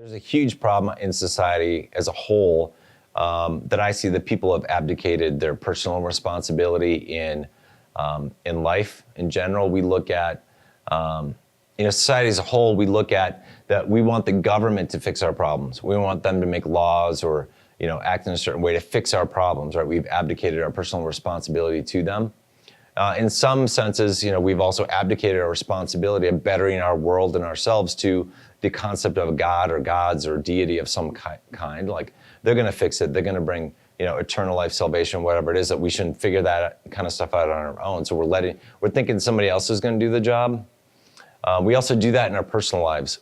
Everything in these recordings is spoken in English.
There's a huge problem in society as a whole that I see that people have abdicated their personal responsibility in life in general. We look at, society as a whole, we look at that we want the government to fix our problems. We want them to make laws or, act in a certain way to fix our problems, right? We've abdicated our personal responsibility to them. In some senses, we've also abdicated our responsibility of bettering our world and ourselves to the concept of a God or gods or deity of some kind. Like, they're going to fix it. They're going to bring, eternal life, salvation, whatever it is, that we shouldn't figure that kind of stuff out on our own. So we're thinking somebody else is going to do the job. We also do that in our personal lives.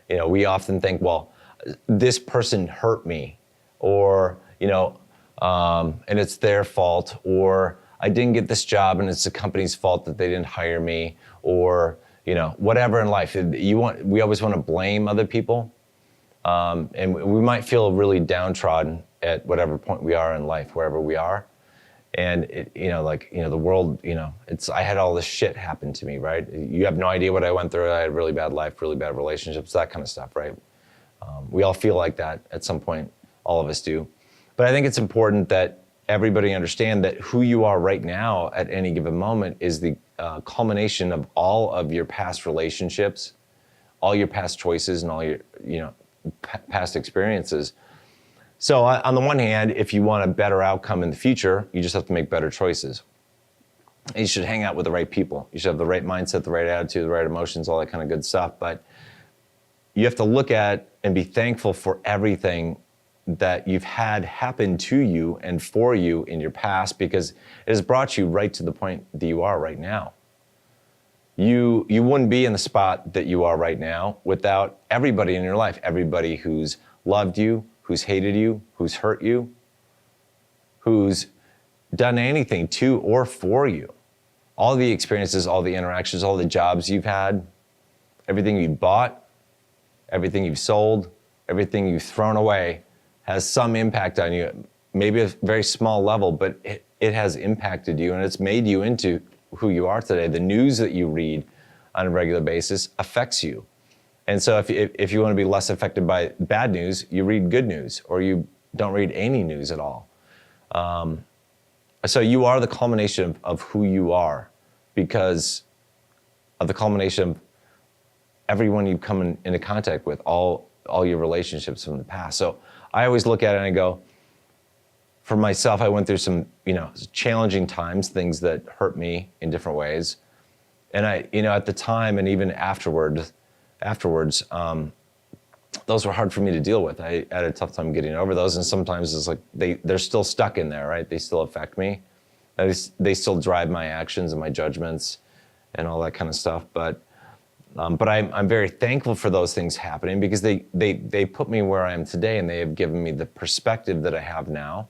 We often think, well, this person hurt me, or, and it's their fault, or I didn't get this job and it's the company's fault that they didn't hire me, or, whatever in life. We always want to blame other people. And we might feel really downtrodden at whatever point we are in life, wherever we are. And the world, I had all this shit happen to me, right? You have no idea what I went through. I had a really bad life, really bad relationships, that kind of stuff, right? We all feel like that at some point, all of us do. But I think it's important that everybody understand that who you are right now at any given moment is the culmination of all of your past relationships, all your past choices, and all your, past experiences. So on the one hand, if you want a better outcome in the future, you just have to make better choices. And you should hang out with the right people. You should have the right mindset, the right attitude, the right emotions, all that kind of good stuff. But you have to look at and be thankful for everything that you've had happen to you and for you in your past, because it has brought you right to the point that you are right now. You wouldn't be in the spot that you are right now without everybody in your life, everybody who's loved you, who's hated you, who's hurt you, who's done anything to or for you. All the experiences, all the interactions, all the jobs you've had, everything you've bought, everything you've sold, everything you've thrown away has some impact on you, maybe a very small level, but it has impacted you and it's made you into who you are today. The news that you read on a regular basis affects you. And so if you want to be less affected by bad news, you read good news, or you don't read any news at all. So you are the culmination of who you are because of the culmination of everyone you come into contact with, all your relationships from the past. So I always look at it and I go, for myself, I went through some, challenging times, things that hurt me in different ways. And I, at the time and even afterwards, those were hard for me to deal with. I had a tough time getting over those. And sometimes it's like they're still stuck in there, right? They still affect me. They still drive my actions and my judgments and all that kind of stuff. But I'm very thankful for those things happening because they put me where I am today, and they have given me the perspective that I have now.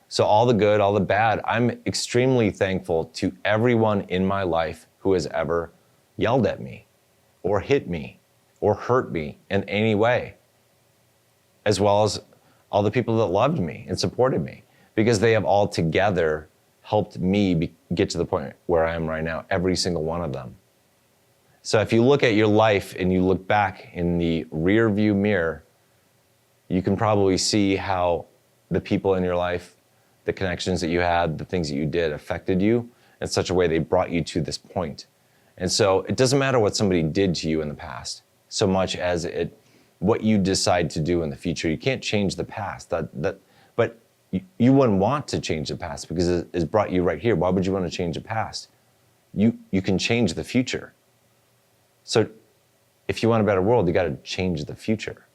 So all the good, all the bad, I'm extremely thankful to everyone in my life who has ever yelled at me or hit me or hurt me in any way, as well as all the people that loved me and supported me, because they have all together helped me get to the point where I am right now, every single one of them. So if you look at your life and you look back in the rear view mirror, you can probably see how the people in your life, the connections that you had, the things that you did affected you in such a way they brought you to this point. And so it doesn't matter what somebody did to you in the past, so much as what you decide to do in the future. You can't change the past, but you wouldn't want to change the past because it's brought you right here. Why would you want to change the past? You can change the future. So if you want a better world, you got to change the future.